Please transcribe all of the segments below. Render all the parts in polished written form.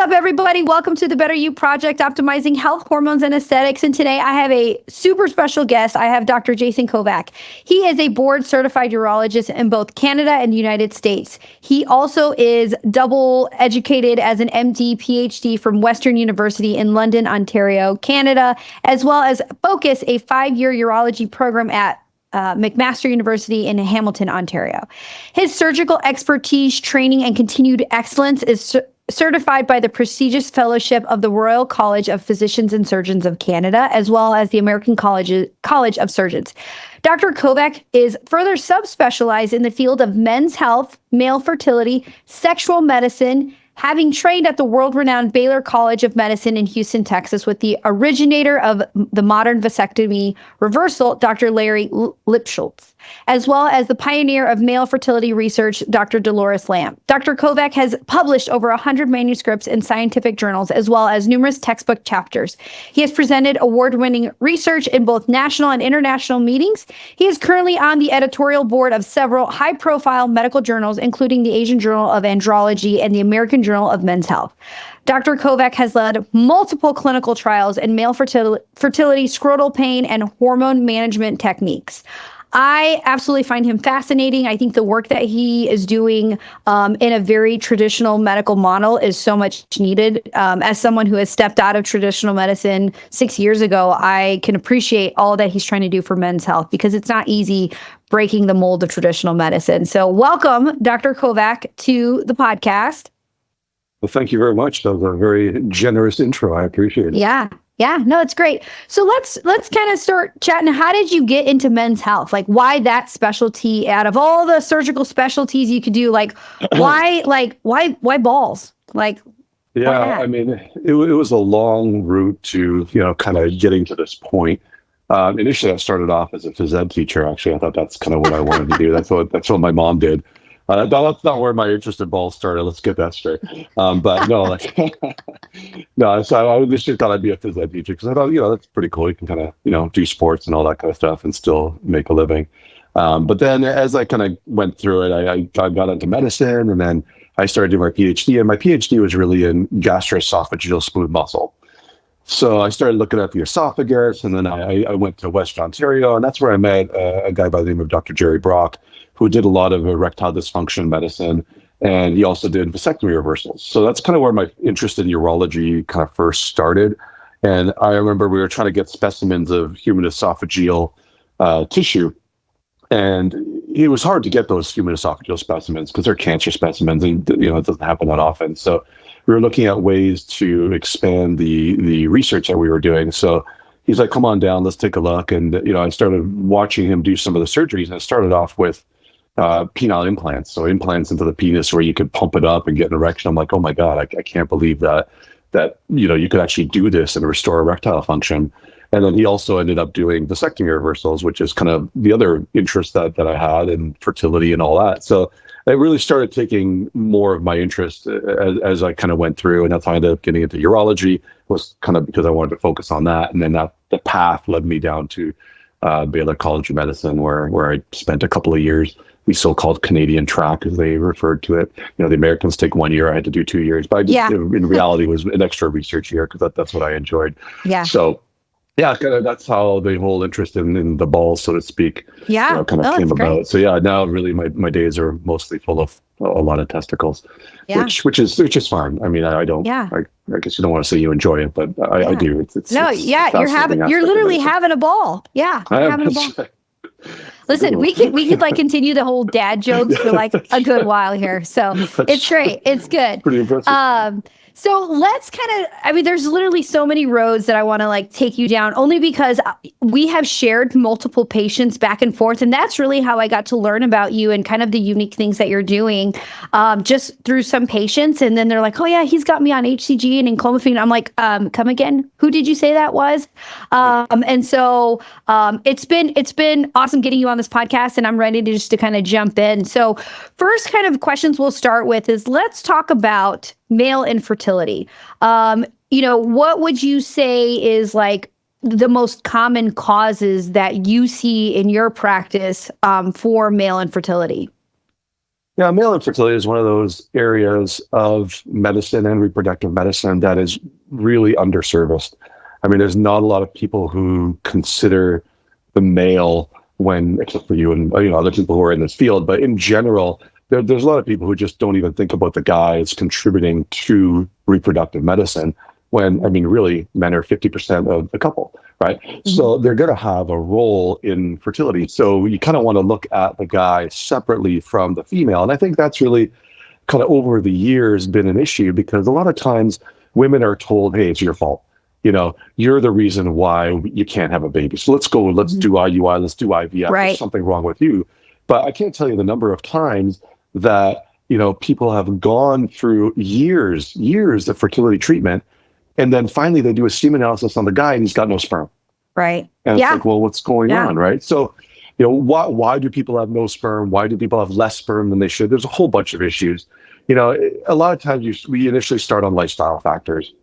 up, everybody? Welcome to the Better You Project, optimizing health, hormones, and aesthetics. And today I have a super special guest. I have Dr. Jason Kovac. He is a board-certified urologist in both Canada and the United States. He also is double educated as an MD, PhD from Western University in London, Ontario, Canada, as well as Focus, a 5-year urology program at McMaster University in Hamilton, Ontario. His surgical expertise, training, and continued excellence is certified by the prestigious fellowship of the Royal College of Physicians and Surgeons of Canada, as well as the American College of Surgeons. Dr. Kovac is further subspecialized in the field of men's health, male fertility, sexual medicine, having trained at the world-renowned Baylor College of Medicine in Houston, Texas, with the originator of the modern vasectomy reversal, Dr. Larry Lipshultz, as well as the pioneer of male fertility research, Dr. Dolores Lamb. Dr. Kovac has published over 100 manuscripts in scientific journals, as well as numerous textbook chapters. He has presented award-winning research in both national and international meetings. He is currently on the editorial board of several high-profile medical journals, including the Asian Journal of Andrology and the American Journal of Men's Health. Dr. Kovac has led multiple clinical trials in male fertility, scrotal pain, and hormone management techniques. I absolutely find him fascinating. I think the work that he is doing in a very traditional medical model is so much needed. As someone who has stepped out of traditional medicine 6 years ago, I can appreciate all that he's trying to do for men's health, because it's not easy breaking the mold of traditional medicine. So welcome, Dr. Kovac, to the podcast. Well, thank you very much. That was a very generous intro. I appreciate it. Yeah, no, it's great. So let's kind of start chatting. How did you get into men's health? Like, why that specialty out of all the surgical specialties you could do? Like, why balls? Like, yeah, I mean, it was a long route to, kind of getting to this point. Initially, I started off as a phys ed teacher. Actually, I thought that's kind of what I wanted to do. That's what my mom did. That's not where my interest in balls started. Let's get that straight. But no, no. So I initially thought I'd be a phys ed teacher because I thought, that's pretty cool. You can kind of, do sports and all that kind of stuff and still make a living. But then as I kind of went through it, I got into medicine, and then I started doing my PhD. And my PhD was really in gastroesophageal smooth muscle. So I started looking at the esophagus, and then I went to Western Ontario, and that's where I met a guy by the name of Dr. Jerry Brock, who did a lot of erectile dysfunction medicine, and he also did vasectomy reversals. So that's kind of where my interest in urology kind of first started. And I remember we were trying to get specimens of human esophageal tissue, and it was hard to get those human esophageal specimens because they're cancer specimens, and it doesn't happen that often. So we were looking at ways to expand the research that we were doing. So he's like, "Come on down, let's take a look." And I started watching him do some of the surgeries, and it started off with penile implants, so implants into the penis where you could pump it up and get an erection. I'm like, oh my God, I can't believe that you could actually do this and restore erectile function. And then he also ended up doing vasectomy reversals, which is kind of the other interest that I had in fertility and all that. So it really started taking more of my interest as I kind of went through, and that's how I ended up getting into urology, was kind of because I wanted to focus on that. And then the path led me down to Baylor College of Medicine, where I spent a couple of years. The so-called Canadian track, as they referred to it. The Americans take 1 year. I had to do 2 years, but in reality, it was an extra research year because that's what I enjoyed. Yeah. So, that's how the whole interest in the balls, so to speak, kind of came about. Great. So now really my days are mostly full of a lot of testicles, which is fine. I mean, I don't. Yeah. I guess you don't want to say you enjoy it, but I do. It's you're literally having a ball. Yeah, you're having a ball. Listen, we could like continue the whole dad jokes for like a good while here. So it's great. It's good. Pretty impressive. So let's there's literally so many roads that I want to like take you down, only because we have shared multiple patients back and forth. And that's really how I got to learn about you and kind of the unique things that you're doing, just through some patients. And then they're like, oh yeah, he's got me on HCG and clomiphene. I'm like, come again? Who did you say that was? And so it's been awesome getting you on this podcast, and I'm ready to kind of jump in. So first kind of questions we'll start with is, let's talk about male infertility. What would you say is like the most common causes that you see in your practice for male infertility? Yeah, male infertility is one of those areas of medicine and reproductive medicine that is really underserviced. I mean, there's not a lot of people who consider the male when, except for you and other people who are in this field, but in general, there's a lot of people who just don't even think about the guy as contributing to reproductive medicine. When, I mean, really, men are 50% of the couple, right? So they're going to have a role in fertility. So you kind of want to look at the guy separately from the female. And I think that's really kind of over the years been an issue, because a lot of times women are told, hey, it's your fault. You're the reason why you can't have a baby. So let's go, let's do IUI, let's do IVF. Right. There's something wrong with you. But I can't tell you the number of times that, people have gone through years of fertility treatment. And then finally they do a semen analysis on the guy and he's got no sperm. Right. And it's like, well, what's going on? Right. So, why do people have no sperm? Why do people have less sperm than they should? There's a whole bunch of issues. A lot of times we initially start on lifestyle factors.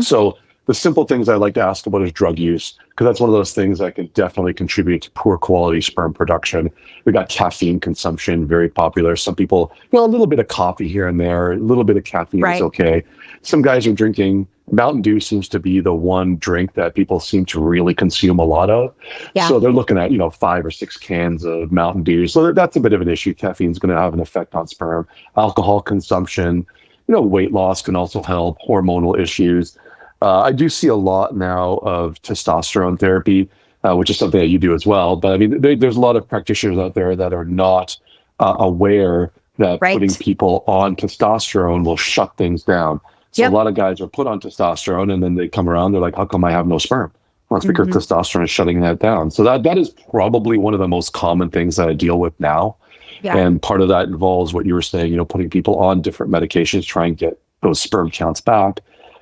So the simple things I like to ask about is drug use, because that's one of those things that can definitely contribute to poor quality sperm production. We got caffeine consumption, very popular. Some people, a little bit of coffee here and there, a little bit of caffeine is okay. Some guys are drinking. Mountain Dew seems to be the one drink that people seem to really consume a lot of. Yeah. So they're looking at, 5 or 6 cans of Mountain Dew. So that's a bit of an issue. Caffeine is going to have an effect on sperm. Alcohol consumption, weight loss can also help, hormonal issues. I do see a lot now of testosterone therapy, which is something that you do as well. But I mean, there's a lot of practitioners out there that are not aware that putting people on testosterone will shut things down. So a lot of guys are put on testosterone and then they come around, they're like, how come I have no sperm? Well, it's because testosterone is shutting that down. So that is probably one of the most common things that I deal with now. Yeah. And part of that involves what you were saying, putting people on different medications, try and get those sperm counts back.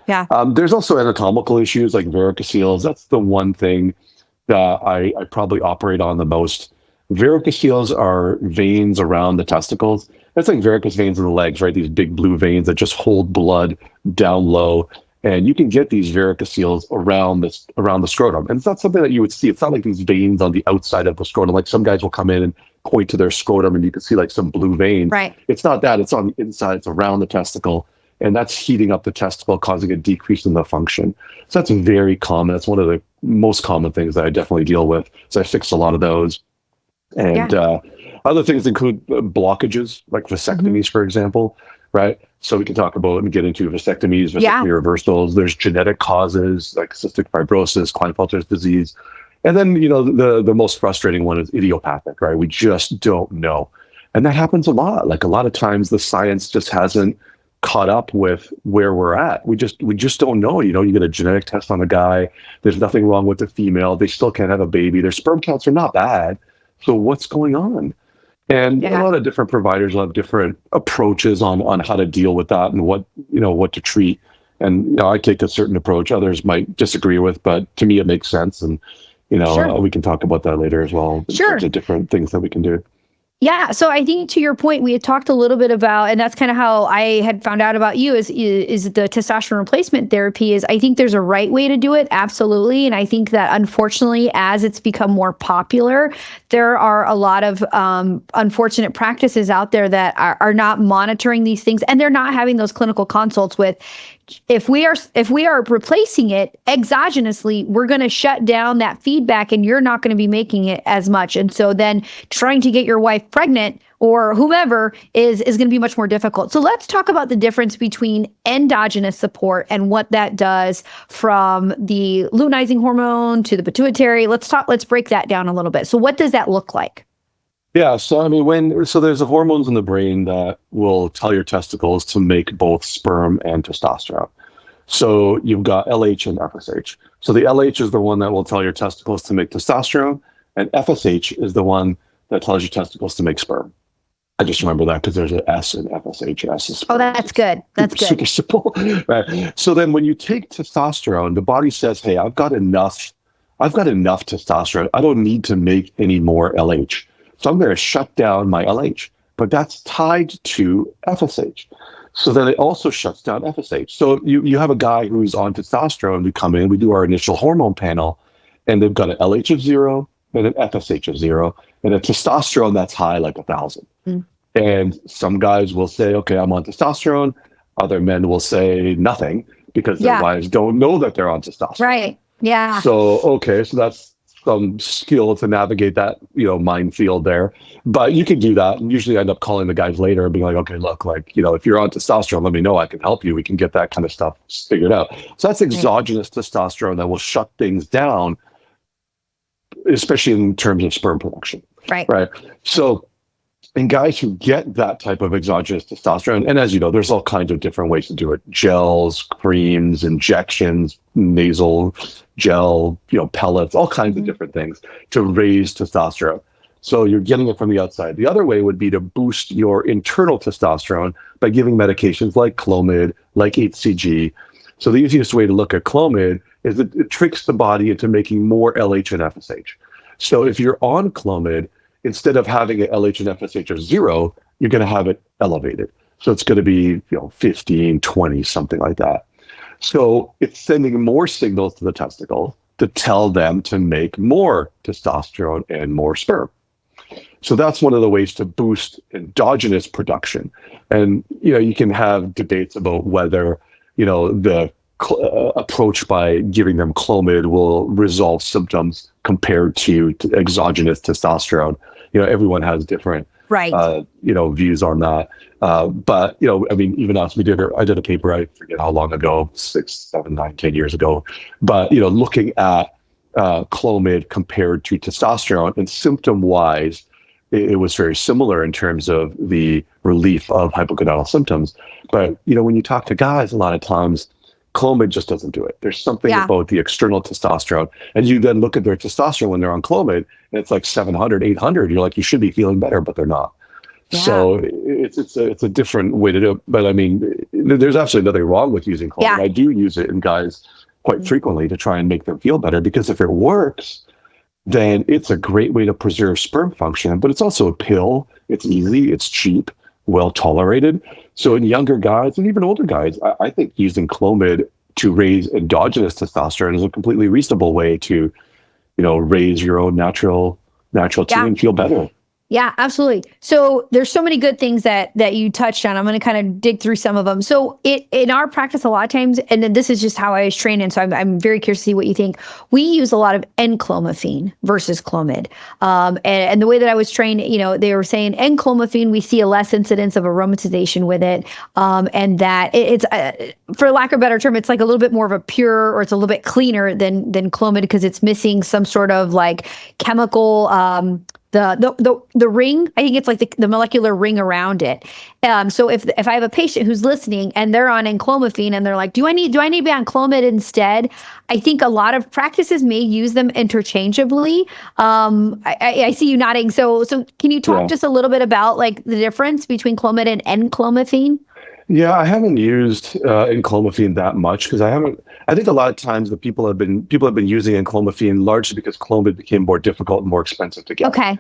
Yeah. There's also anatomical issues like varicoceles. That's the one thing that I probably operate on the most. Varicoceles are veins around the testicles. That's like varicose veins in the legs, right? These big blue veins that just hold blood down low. And you can get these varicoceles around the scrotum. And it's not something that you would see. It's not like these veins on the outside of the scrotum. Like some guys will come in and point to their scrotum and you can see like some blue veins. Right. It's not that. It's on the inside. It's around the testicle. And that's heating up the testicle, causing a decrease in the function. So that's very common. That's one of the most common things that I definitely deal with. So I fix a lot of those. And other things include blockages, like vasectomies, for example, right? So we can talk about and get into vasectomy reversals. There's genetic causes like cystic fibrosis, Klinefelter's disease. And then, the most frustrating one is idiopathic, right? We just don't know. And that happens a lot. Like a lot of times the science just hasn't caught up with where we're at. We just don't know. You get a genetic test on a guy. There's nothing wrong with the female. They still can't have a baby. Their sperm counts are not bad. So what's going on? And a lot of different providers will have different approaches on how to deal with that and what to treat. And I take a certain approach. Others might disagree with, but to me it makes sense. And we can talk about that later as well. Sure. The different things that we can do. Yeah. So I think to your point, we had talked a little bit about, and that's kind of how I had found out about you is the testosterone replacement therapy is I think there's a right way to do it. Absolutely. And I think that unfortunately, as it's become more popular, there are a lot of unfortunate practices out there that are not monitoring these things and they're not having those clinical consults with. If we are replacing it exogenously, we're going to shut down that feedback and you're not going to be making it as much. And so then trying to get your wife pregnant or whomever is going to be much more difficult. So let's talk about the difference between endogenous support and what that does from the luteinizing hormone to the pituitary. Let's break that down a little bit. So what does that look like? Yeah, so I mean, there's the hormones in the brain that will tell your testicles to make both sperm and testosterone. So you've got LH and FSH. So the LH is the one that will tell your testicles to make testosterone, and FSH is the one that tells your testicles to make sperm. I just remember that because there's an S in FSH. S is sperm. Oh, that's good. That's good. Super simple. Right. So then when you take testosterone, the body says, hey, I've got enough testosterone. I don't need to make any more LH. So I'm going to shut down my LH, but that's tied to FSH. So then it also shuts down FSH. So you have a guy who's on testosterone, we come in, we do our initial hormone panel, and they've got an LH of 0 and an FSH of 0, and a testosterone that's high like 1,000. And some guys will say, okay, I'm on testosterone. Other men will say nothing because their wives don't know that they're on testosterone. Right. Yeah. So, okay, so that's some skill to navigate that, minefield there. But you can do that and usually end up calling the guys later and being like, okay, look, like, if you're on testosterone, let me know. I can help you. We can get that kind of stuff figured out. So that's exogenous testosterone that will shut things down, especially in terms of sperm production. Right. Right. So in guys who get that type of exogenous testosterone, and as you know, there's all kinds of different ways to do it: gels, creams, injections, nasal gel, pellets, all kinds of different things to raise testosterone. So you're getting it from the outside. The other way would be to boost your internal testosterone by giving medications like Clomid, like HCG. So the easiest way to look at Clomid is that it tricks the body into making more LH and FSH. So if you're on Clomid, instead of having an LH and FSH of 0, you're going to have it elevated. So it's going to be, 15, 20, something like that. So it's sending more signals to the testicle to tell them to make more testosterone and more sperm. So that's one of the ways to boost endogenous production. And, you can have debates about whether, the approach by giving them Clomid will resolve symptoms compared to exogenous testosterone. Everyone has different, views on that. But, even us, I did a paper, I forget how long ago, 6, 7, 9, 10 years ago. But, looking at Clomid compared to testosterone, and symptom-wise, it was very similar in terms of the relief of hypogonadal symptoms. But, when you talk to guys, a lot of times, Clomid just doesn't do it. There's something about the external testosterone. And you then look at their testosterone when they're on Clomid, and it's like 700, 800. You're like, you should be feeling better, but they're not. Yeah. So it's a different way to do it. But there's absolutely nothing wrong with using Clomid. Yeah. I do use it in guys quite frequently to try and make them feel better, because if it works, then it's a great way to preserve sperm function. But it's also a pill. It's easy. It's cheap. Well tolerated. So in younger guys and even older guys, I think using Clomid to raise endogenous testosterone is a completely reasonable way to, raise your own natural T and feel better. Yeah, absolutely. So there's so many good things that you touched on. I'm going to kind of dig through some of them. So in our practice, a lot of times, and then this is just how I was trained, and so I'm very curious to see what you think. We use a lot of enclomiphene versus Clomid. And the way that I was trained, they were saying enclomiphene, we see a less incidence of aromatization with it, and that it's, for lack of a better term, it's like a little bit more of a pure, or it's a little bit cleaner than Clomid, because it's missing some sort of like chemical. The ring, I think it's like the molecular ring around it. So if I have a patient who's listening and they're on enclomiphene and they're like, do I need to be on Clomid instead? I think a lot of practices may use them interchangeably. I see you nodding. So can you talk just a little bit about like the difference between Clomid and enclomiphene? Yeah, I haven't used enclomiphene that much because I think a lot of times the people have been using enclomiphene largely because Clomid became more difficult and more expensive to get. Okay.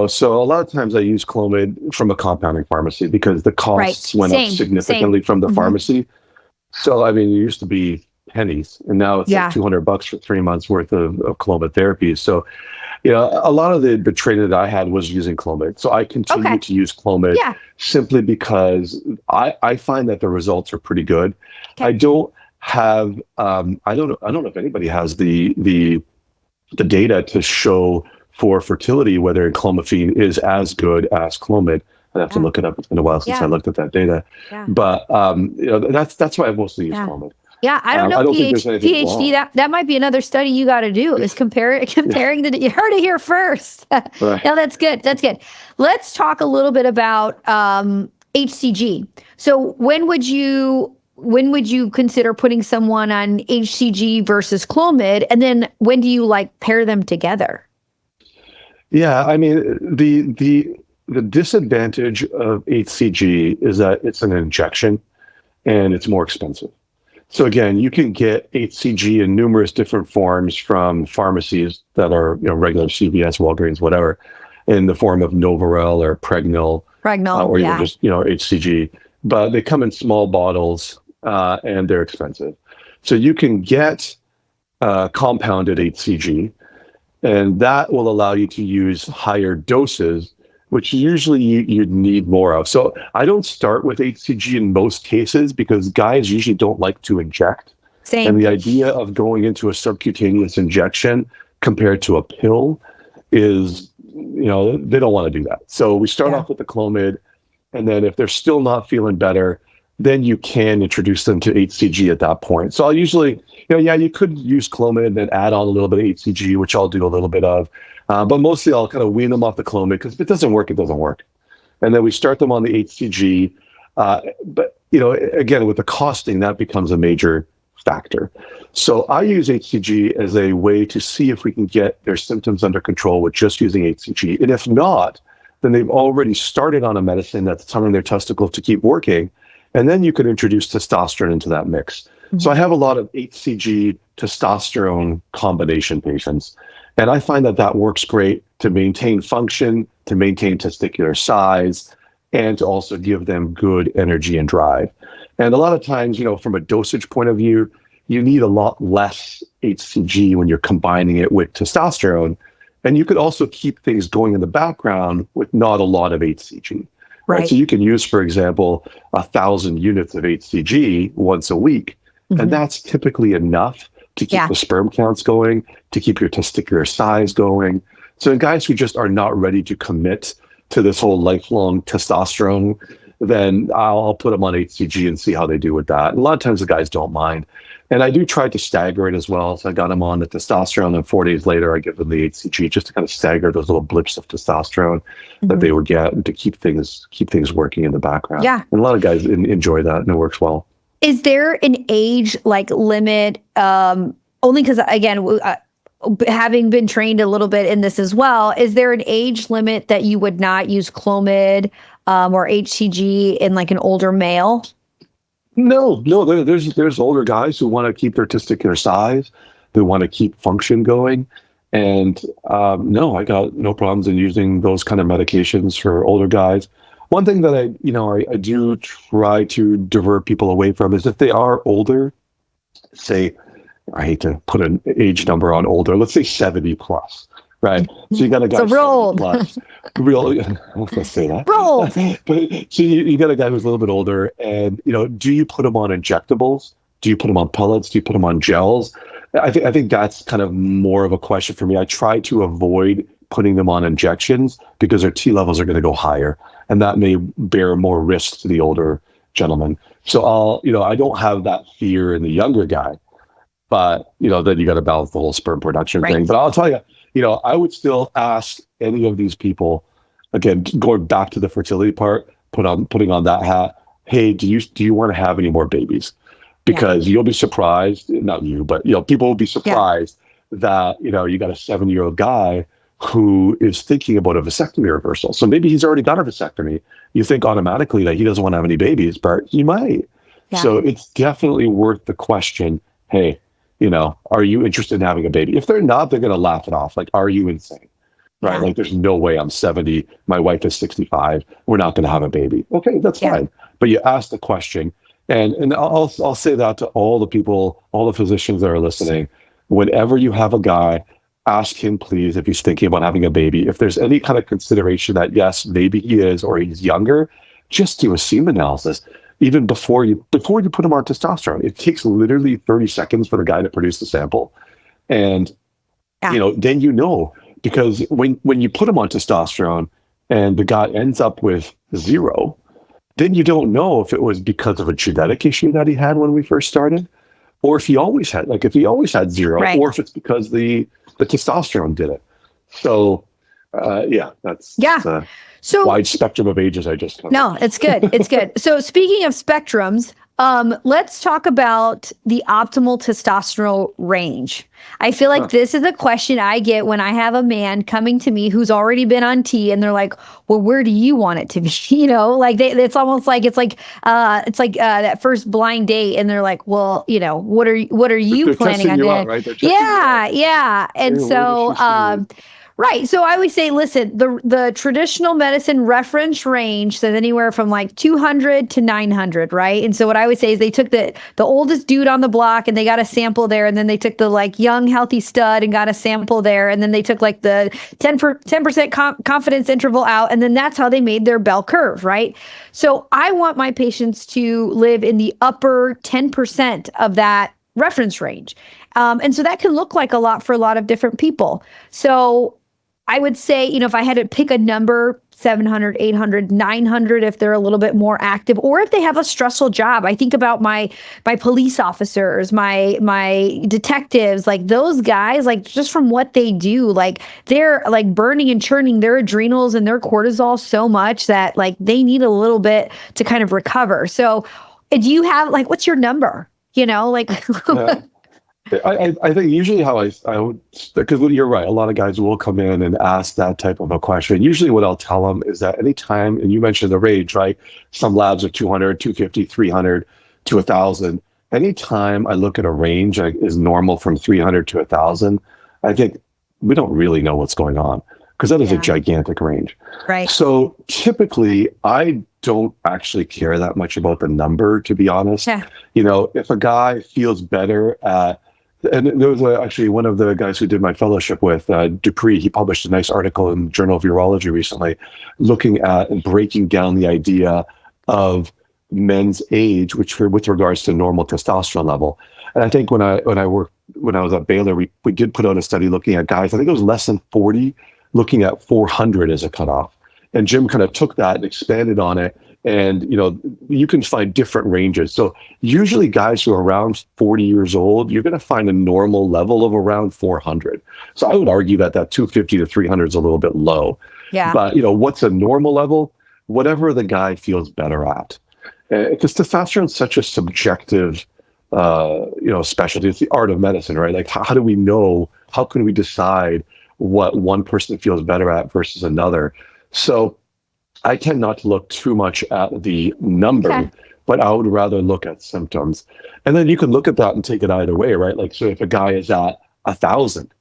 So a lot of times I use Clomid from a compounding pharmacy because the costs went up significantly from the pharmacy. So it used to be pennies, and now it's like $200 for 3 months worth of Clomid therapy. So, a lot of the training that I had was using Clomid. So I continue to use Clomid simply because I find that the results are pretty good. Okay. I don't have, I don't know if anybody has the data to show for fertility whether enclomiphene is as good as Clomid. I have to look it up. It's been a while since I looked at that data. Yeah. But that's why I mostly use Clomid. Yeah, I don't know. PhD, that might be another study you got to do, is comparing the, you heard it here first. Right. Yeah, that's good. That's good. Let's talk a little bit about HCG. So when would you consider putting someone on HCG versus Clomid? And then when do you pair them together? Yeah, the disadvantage of HCG is that it's an injection and it's more expensive. So again, you can get HCG in numerous different forms from pharmacies that are regular CVS, Walgreens, whatever, in the form of Novarel or Pregnil, or even just HCG. But they come in small bottles and they're expensive. So you can get compounded HCG, and that will allow you to use higher doses which usually you'd need more of. So I don't start with HCG in most cases because guys usually don't like to inject. Same. And the idea of going into a subcutaneous injection compared to a pill is, they don't want to do that. So we start off with the Clomid, and then if they're still not feeling better, then you can introduce them to HCG at that point. So I'll usually, you could use Clomid and then add on a little bit of HCG, which I'll do a little bit of. But mostly I'll kind of wean them off the Clomid because if it doesn't work, it doesn't work. And then we start them on the HCG. But, again, with the costing, that becomes a major factor. So I use HCG as a way to see if we can get their symptoms under control with just using HCG. And if not, then they've already started on a medicine that's telling their testicles to keep working. And then you could introduce testosterone into that mix. Mm-hmm. So I have a lot of HCG testosterone combination patients. And I find that works great to maintain function, to maintain testicular size, and to also give them good energy and drive. And a lot of times, from a dosage point of view, you need a lot less HCG when you're combining it with testosterone. And you could also keep things going in the background with not a lot of HCG. Right. So you can use, for example, 1,000 units of HCG once a week. Mm-hmm. And that's typically enough to keep the sperm counts going, to keep your testicular size going. So in guys who just are not ready to commit to this whole lifelong testosterone, then I'll put them on HCG and see how they do with that. And a lot of times the guys don't mind. And I do try to stagger it as well. So I got them on the testosterone, and 4 days later, I give them the HCG just to kind of stagger those little blips of testosterone that they would get and to keep things working in the background. Yeah. And a lot of guys enjoy that, and it works well. Is there an age limit? Only because, again, having been trained a little bit in this as well, is there an age limit that you would not use Clomid or HCG in an older male? No. There's older guys who want to keep their testicular size. They want to keep function going. And no, I got no problems in using those kind of medications for older guys. One thing that I do try to divert people away from is if they are older, say, I hate to put an age number on older, let's say 70 plus, right? So you got a guy real old. Plus, let's say that. Real old. But so you got a guy who's a little bit older, and do you put him on injectables? Do you put him on pellets? Do you put him on gels? I think that's kind of more of a question for me. I try to avoid putting them on injections because their T levels are going to go higher, and that may bear more risk to the older gentleman. So I don't have that fear in the younger guy, but then you got to balance the whole sperm production thing. But I'll tell you, I would still ask any of these people, again, going back to the fertility part, putting on that hat. Hey, do you want to have any more babies? Because you'll be surprised, not you, but people will be surprised that you got a 7-year-old guy who is thinking about a vasectomy reversal. So maybe he's already got a vasectomy. You think automatically that he doesn't want to have any babies, but he might. Yeah. So it's definitely worth the question. Hey, are you interested in having a baby? If they're not, they're going to laugh it off. Like, are you insane? Right? Yeah. There's no way. I'm 70. My wife is 65. We're not going to have a baby. Okay, that's fine. But you ask the question. And I'll say that to all the people, all the physicians that are listening. Whenever you have a guy, ask him, please, if he's thinking about having a baby. If there's any kind of consideration that, yes, maybe he is, or he's younger, just do a semen analysis. Even before you put him on testosterone. It takes literally 30 seconds for the guy to produce the sample. And, then because when you put him on testosterone and the guy ends up with 0, then you don't know if it was because of a genetic issue that he had when we first started, or if he always had 0, or if it's because the testosterone did it. So, that's so wide spectrum of ages I just covered. No, it's good. It's good. So speaking of spectrums, let's talk about the optimal testosterone range. I feel like this is a question I get when I have a man coming to me who's already been on T, and they're like, well, where do you want it to be? It's almost like it's like that first blind date, and they're like, well, what are you planning on doing? Right? Yeah. And so, Right. So I would say, listen, the traditional medicine reference range says anywhere from like 200 to 900, right? And so what I would say is they took the oldest dude on the block and they got a sample there, and then they took the like young healthy stud and got a sample there, and then they took like the 10% confidence interval out, and then that's how they made their bell curve, right? So I want my patients to live in the upper 10% of that reference range. And so that can look like a lot for a lot of different people. So I would say, if I had to pick a number, 700, 800, 900, if they're a little bit more active, or if they have a stressful job. I think about my police officers, my detectives, like those guys, like just from what they do, like they're like burning and churning their adrenals and their cortisol so much that like they need a little bit to kind of recover. So do you have like, what's your number? Like Yeah. I think usually how I would, because you're right, a lot of guys will come in and ask that type of a question. Usually what I'll tell them is that anytime, and you mentioned the range, right? Some labs are 200, 250, 300 to 1,000. Anytime I look at a range that is normal from 300 to 1,000, I think we don't really know what's going on, because that is a gigantic range. Right. So typically, I don't actually care that much about the number, to be honest. Yeah. If a guy feels better at, and there was actually one of the guys who did my fellowship with, Dupree, he published a nice article in the Journal of Urology recently, looking at and breaking down the idea of men's age, with regards to normal testosterone level. And I think when I was at Baylor, we did put out a study looking at guys, I think it was less than 40, looking at 400 as a cutoff. And Jim kind of took that and expanded on it. And, you can find different ranges. So usually guys who are around 40 years old, you're going to find a normal level of around 400. So I would argue that 250 to 300 is a little bit low. Yeah. But, what's a normal level? Whatever the guy feels better at. Because testosterone is such a subjective, specialty. It's the art of medicine, right? Like, how do we know? How can we decide what one person feels better at versus another? So I tend not to look too much at the number, but I would rather look at symptoms. And then you can look at that and take it either way, right? Like, so if a guy is at 1,000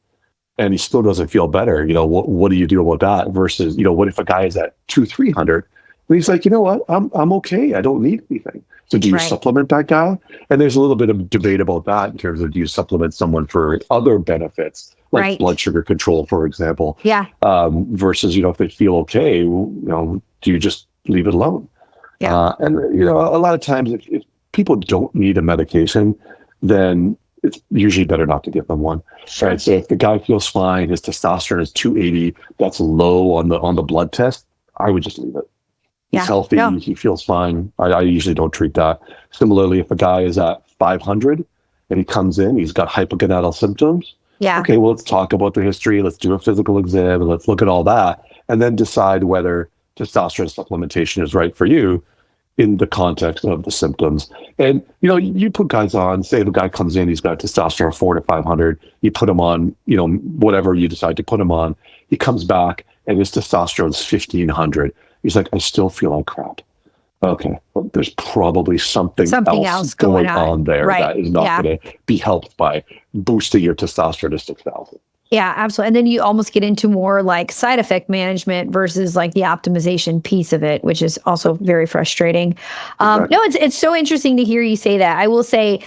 and he still doesn't feel better, what do you do about that? Versus, what if a guy is at 200-300 and he's like, what, I'm okay. I don't need anything. So do you supplement that guy? And there's a little bit of debate about that in terms of, do you supplement someone for other benefits, like blood sugar control, for example? Yeah. Versus, if they feel okay, do you just leave it alone? Yeah. And, a lot of times if people don't need a medication, then it's usually better not to give them one. Sure. Right. So if the guy feels fine, his testosterone is 280, that's low on the blood test, I would just leave it. He's healthy, he feels fine. I usually don't treat that. Similarly, if a guy is at 500 and he comes in, he's got hypogonadal symptoms. Yeah. Okay, well, let's talk about the history. Let's do a physical exam and let's look at all that, and then decide whether testosterone supplementation is right for you in the context of the symptoms. And, you put guys on, say the guy comes in, he's got testosterone 400 to 500, you put him on, whatever you decide to put him on, he comes back and his testosterone is 1,500. He's like, I still feel like crap. Okay, well, there's probably something else going on there that is not going to be helped by boosting your testosterone to 6,000. Yeah, absolutely. And then you almost get into more like side effect management versus like the optimization piece of it, which is also very frustrating. No, it's so interesting to hear you say that. I will say,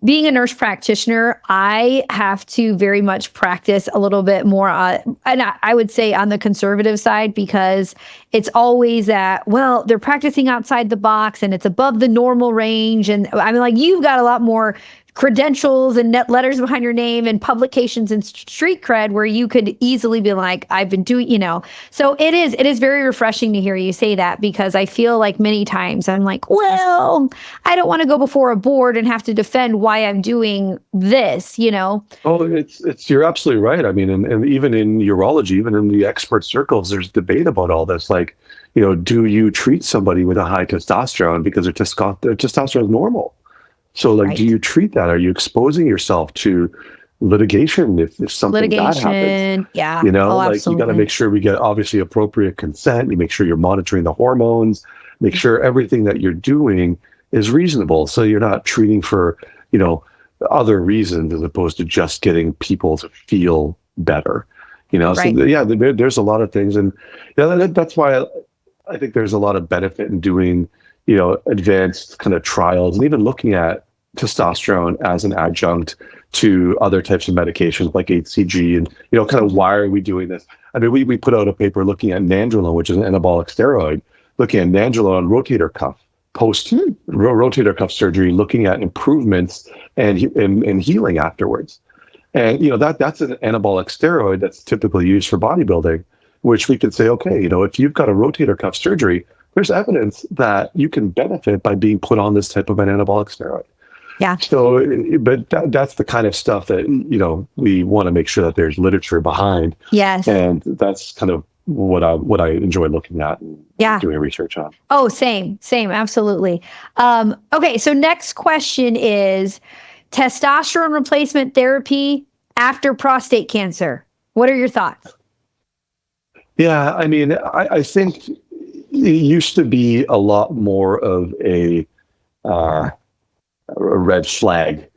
being a nurse practitioner, I have to very much practice a little bit more, and I would say on the conservative side, because it's always that, well, they're practicing outside the box and it's above the normal range. And I mean, like, you've got a lot more credentials and net letters behind your name and publications and street cred where you could easily be like, I've been doing, so it is very refreshing to hear you say that, because I feel like many times I'm like, well, I don't want to go before a board and have to defend why I'm doing this, Oh, you're absolutely right. I mean, and even in urology, even in the expert circles, there's debate about all this. Like, do you treat somebody with a high testosterone because their testosterone is normal? So, like, do you treat that? Are you exposing yourself to litigation if something bad happens? Yeah. You got to make sure we get obviously appropriate consent. You make sure you're monitoring the hormones, make sure everything that you're doing is reasonable. So you're not treating for, other reasons as opposed to just getting people to feel better. Right. So there's a lot of things, and that's why I think there's a lot of benefit in doing, advanced kind of trials and even looking at testosterone as an adjunct to other types of medications like HCG, and kind of why are we doing this? I mean, we put out a paper looking at nandrolone, which is an anabolic steroid, looking at nandrolone rotator cuff post rotator cuff surgery, looking at improvements and healing afterwards. And that's an anabolic steroid that's typically used for bodybuilding, which we could say, okay, if you've got a rotator cuff surgery, there's evidence that you can benefit by being put on this type of an anabolic steroid. Yeah. So, but that's the kind of stuff that we want to make sure that there's literature behind. Yes. And that's kind of what I enjoy looking at and doing research on. Oh, same, absolutely. Okay, so next question is testosterone replacement therapy after prostate cancer. What are your thoughts? Yeah, I mean, I think it used to be a lot more of a red flag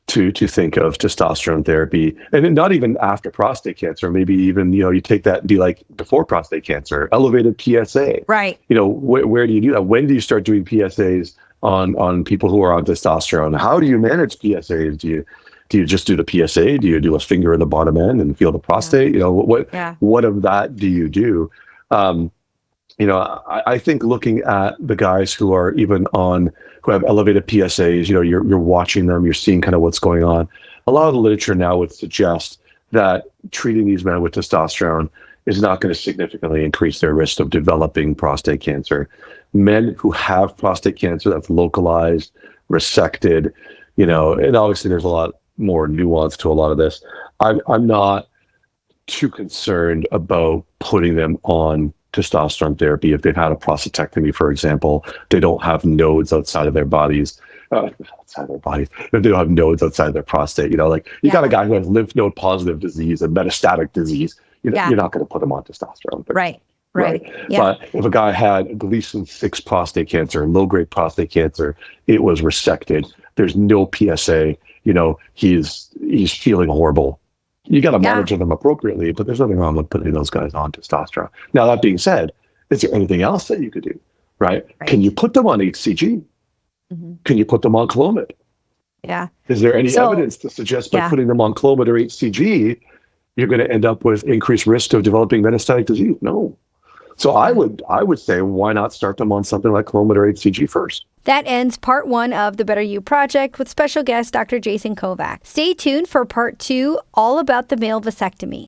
to think of testosterone therapy, and not even after prostate cancer. Maybe even you take that and be like before prostate cancer, elevated PSA. Right. Where do you do that? When do you start doing PSAs on people who are on testosterone? How do you manage PSAs? Do you just do the PSA? Do you do a finger in the bottom end and feel the prostate? What of that do you do? I think looking at the guys who are even who have elevated PSAs, you're watching them, you're seeing kind of what's going on. A lot of the literature now would suggest that treating these men with testosterone is not going to significantly increase their risk of developing prostate cancer. Men who have prostate cancer that's localized, resected, and obviously there's a lot more nuance to a lot of this. I'm not too concerned about putting them on testosterone therapy if they've had a prostatectomy, for example. They don't have nodes outside of their bodies. If they don't have nodes outside their prostate, you got a guy who has lymph node positive disease and metastatic disease. You're not going to put him on testosterone. Right. Yeah. But if a guy had Gleason 6 prostate cancer, low-grade prostate cancer, it was resected. There's no PSA. He's feeling horrible. You got to monitor them appropriately, but there's nothing wrong with putting those guys on testosterone. Now, that being said, is there anything else that you could do? Right? Can you put them on HCG? Mm-hmm. Can you put them on Clomid? Yeah. Is there any evidence to suggest by putting them on Clomid or HCG, you're going to end up with increased risk of developing metastatic disease? No. So I would say, why not start them on something like Clomid or HCG first? That ends part 1 of the Better You Project with special guest Dr. Jason Kovac. Stay tuned for part 2, all about the male vasectomy.